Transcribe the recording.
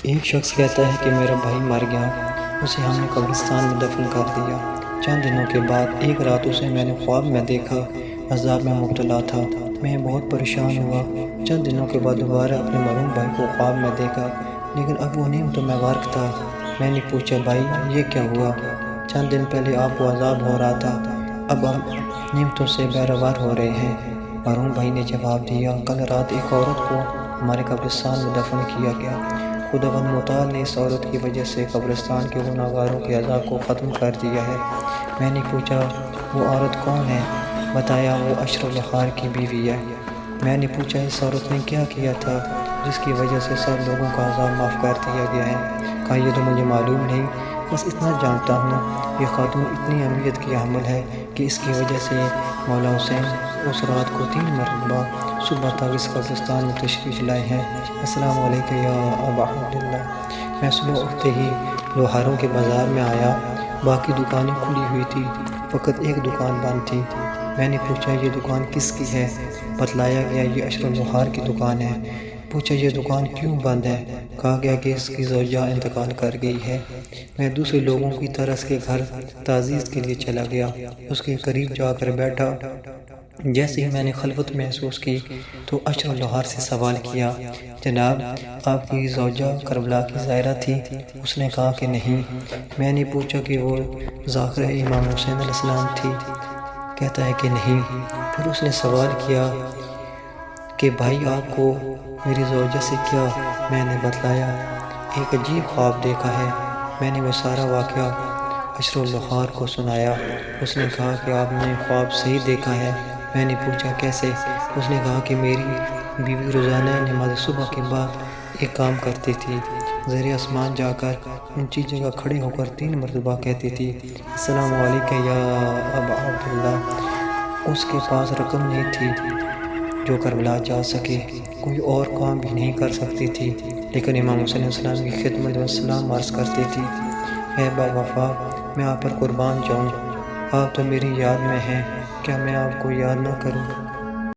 ایک شخص کہتا ہے کہ میرا بھائی مر گیا، اسے ہم نے قبرستان میں دفن کر دیا۔ چند دنوں کے بعد ایک رات اسے میں نے خواب میں دیکھا، عذاب میں مبتلا تھا۔ میں بہت پریشان ہوا۔ چند دنوں کے بعد دوبارہ اپنے مرحوم بھائی کو خواب میں دیکھا، لیکن اب وہ نعمتوں میں غرق تھا۔ میں نے پوچھا، بھائی یہ کیا ہوا؟ چند دن پہلے آپ کو عذاب ہو رہا تھا، اب آپ نعمتوں سے بیزار ہو رہے ہیں۔ مرحوم بھائی نے جواب دیا، کل رات ایک عورت کو ہمارے قبرستان میں دفن کیا گیا۔ خداوند متعال نے اس عورت کی وجہ سے قبرستان کے گنہگاروں کے عذاب کو ختم کر دیا ہے۔ میں نے پوچھا، وہ عورت کون ہے؟ بتایا، وہ اشرف لوہار کی بیوی ہے۔ میں نے پوچھا، اس عورت نے کیا کیا تھا جس کی وجہ سے سب لوگوں کا عذاب معاف کر دیا گیا ہے؟ کہا، یہ تو مجھے معلوم نہیں، بس اتنا جانتا ہوں، یہ خاتون اتنی اہمیت کی حامل ہے کہ اس کی وجہ سے مولا حسین اس رات کو 3 مرتبہ صبح تک اس قبرستان میں تشریف لائے ہیں۔ السلام علیکم یا ابا عبداللہ۔ میں صبح اٹھتے ہی لوہاروں کے بازار میں آیا، باقی دکانیں کھلی ہوئی تھی، فقط ایک دکان بند تھی۔ میں نے پوچھا، یہ دکان کس کی ہے؟ بتلایا گیا، یہ اشرف لوہار کی دکان ہے۔ پوچھا، یہ دکان کیوں بند ہے؟ کہا گیا کہ اس کی زوجہ انتقال کر گئی ہے۔ میں دوسرے لوگوں کی طرح اس کے گھر تعزیت کے لیے چلا گیا، اس کے قریب جا کر بیٹھا۔ جیسے ہی میں نے خلوت محسوس کی تو اشرف لوہار سے سوال کیا، جناب آپ کی زوجہ کربلا کی زائرہ تھی؟ اس نے کہا کہ نہیں۔ میں نے پوچھا کہ وہ ذاکرہ امام حسین علیہ السلام تھی؟ کہتا ہے کہ نہیں۔ پھر اس نے سوال کیا کہ بھائی آپ کو میری زوجہ سے کیا؟ میں نے بتلایا، ایک عجیب خواب دیکھا ہے۔ میں نے وہ سارا واقعہ اشرف لوہار کو سنایا۔ اس نے کہا کہ آپ نے خواب صحیح دیکھا ہے۔ میں نے پوچھا کیسے؟ اس نے کہا کہ میری بیوی روزانہ نماز صبح کے بعد ایک کام کرتی تھی، زیر آسمان جا کر اونچی جگہ کھڑے ہو کر 3 مرتبہ کہتی تھی، السلام علیکم یا ابا عبداللہ۔ اس کے پاس رقم نہیں تھی جو کربلا جا سکے، کوئی اور کام بھی نہیں کر سکتی تھی، لیکن امام حسین علیہ السلام کی خدمت میں سلام عرض کرتی تھی۔ اے با وفا، میں آپ پر قربان جاؤں، آپ تو میری یاد میں ہیں، کیا میں آپ کو یاد نہ کروں؟